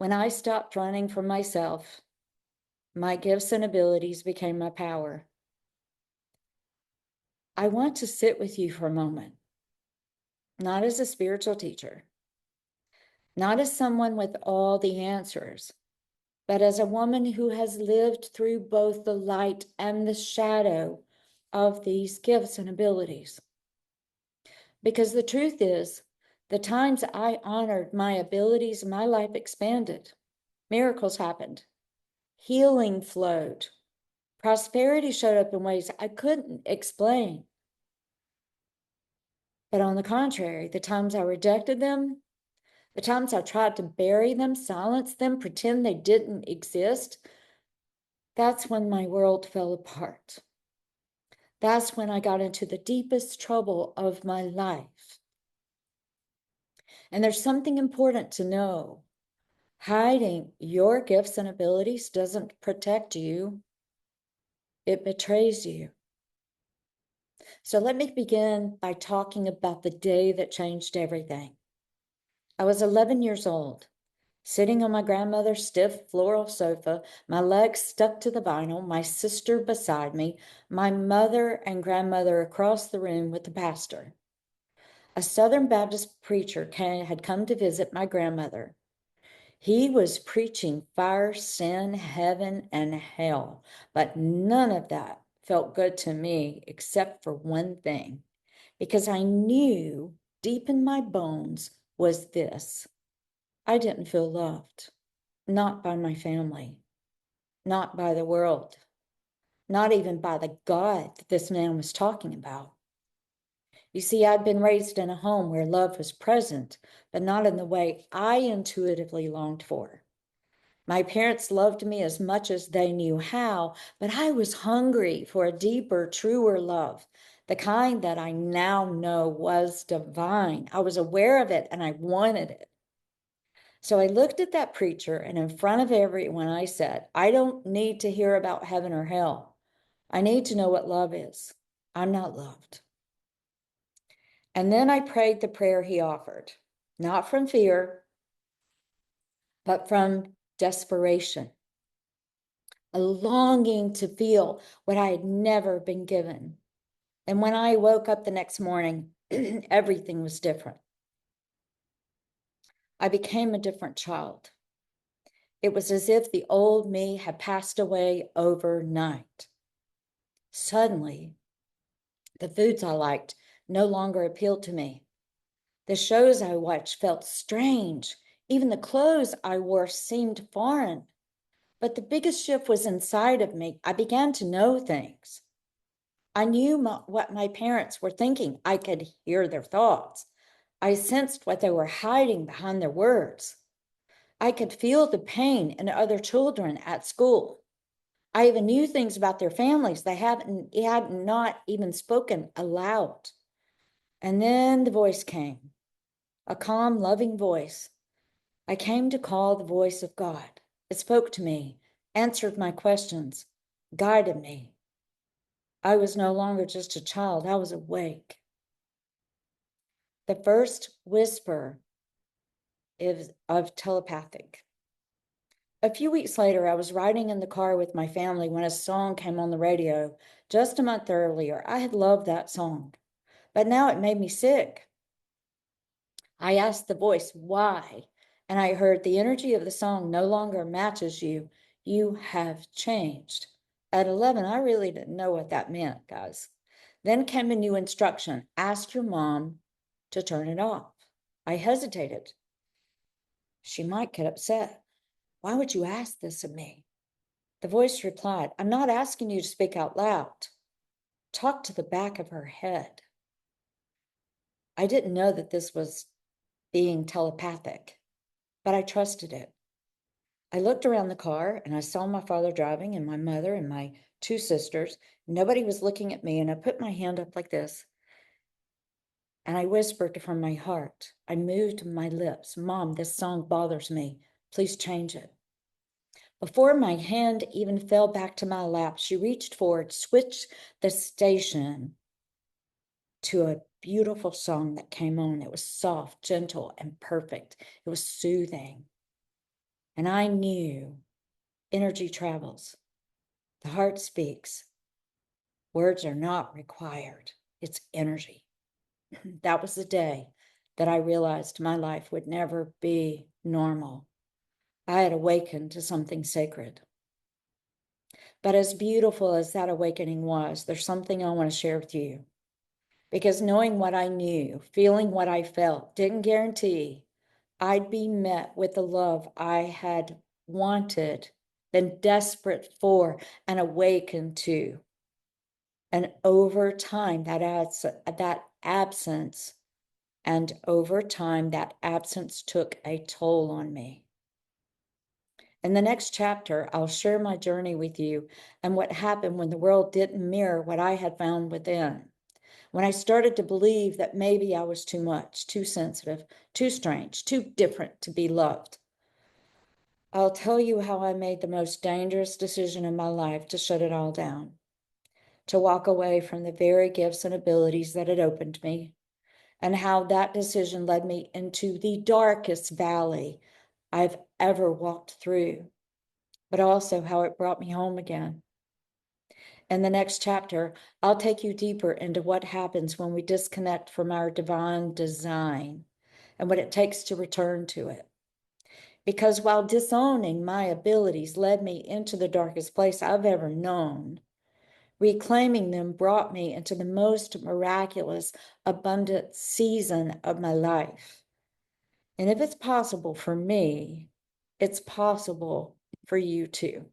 When I stopped running from myself, my gifts and abilities became my power. I want to sit with you for a moment, not as a spiritual teacher, not as someone with all the answers, but as a woman who has lived through both the light and the shadow of these gifts and abilities. Because the truth is, the times I honored my abilities, my life expanded. Miracles happened. Healing flowed. Prosperity showed up in ways I couldn't explain. But on the contrary, the times I rejected them, the times I tried to bury them, silence them, pretend they didn't exist, that's when my world fell apart. That's when I got into the deepest trouble of my life. And there's something important to know. Hiding your gifts and abilities doesn't protect you. It betrays you. So let me begin by talking about the day that changed everything. I was 11 years old, sitting on my grandmother's stiff floral sofa, my legs stuck to the vinyl, my sister beside me, my mother and grandmother across the room with the pastor. A Southern Baptist preacher had come to visit my grandmother. He was preaching fire, sin, heaven, and hell, but none of that felt good to me except for one thing, because I knew deep in my bones was this: I didn't feel loved, not by my family, not by the world, not even by the God that this man was talking about. You see, I'd been raised in a home where love was present, but not in the way I intuitively longed for. My parents loved me as much as they knew how, but I was hungry for a deeper, truer love, the kind that I now know was divine. I was aware of it and I wanted it. So I looked at that preacher, and in front of everyone, I said, I don't need to hear about heaven or hell. I need to know what love is. I'm not loved. And then I prayed the prayer he offered, not from fear, but from desperation, a longing to feel what I had never been given. And when I woke up the next morning, everything was different. I became a different child. It was as if the old me had passed away overnight. Suddenly, the foods I liked no longer appealed to me. The shows I watched felt strange. Even the clothes I wore seemed foreign. But the biggest shift was inside of me. I began to know things. I knew what my parents were thinking. I could hear their thoughts. I sensed what they were hiding behind their words. I could feel the pain in other children at school. I even knew things about their families they had not even spoken aloud. And then the voice came, a calm, loving voice. I came to call the voice of God. It spoke to me, answered my questions, guided me. I was no longer just a child, I was awake. The first whisper is of telepathic. A few weeks later, I was riding in the car with my family when a song came on the radio. Just a month earlier, I had loved that song, but now it made me sick. I asked the voice, why? And I heard, the energy of the song no longer matches you. You have changed. At 11, I really didn't know what that meant, guys. Then came a new instruction: ask your mom to turn it off. I hesitated. She might get upset. Why would you ask this of me? The voice replied, I'm not asking you to speak out loud. Talk to the back of her head. I didn't know that this was being telepathic, but I trusted it. I looked around the car and I saw my father driving and my mother and my two sisters. Nobody was looking at me, and I put my hand up like this and I whispered from my heart. I moved my lips. Mom, this song bothers me. Please change it. Before my hand even fell back to my lap, she reached forward, switched the station to a beautiful song that came on. It was soft, gentle, and perfect. It was soothing. And I knew energy travels, the heart speaks. Words are not required, it's energy. That was the day that I realized my life would never be normal. I had awakened to something sacred. But as beautiful as that awakening was, there's something I want to share with you. Because knowing what I knew, feeling what I felt, didn't guarantee I'd be met with the love I had wanted, been desperate for, and awakened to. And over time, that absence, and over time, that absence took a toll on me. In the next chapter, I'll share my journey with you and what happened when the world didn't mirror what I had found within. When I started to believe that maybe I was too much, too sensitive, too strange, too different to be loved. I'll tell you how I made the most dangerous decision in my life to shut it all down, to walk away from the very gifts and abilities that had opened me, and how that decision led me into the darkest valley I've ever walked through, but also how it brought me home again. In the next chapter, I'll take you deeper into what happens when we disconnect from our divine design and what it takes to return to it. Because while disowning my abilities led me into the darkest place I've ever known, reclaiming them brought me into the most miraculous, abundant season of my life. And if it's possible for me, it's possible for you too.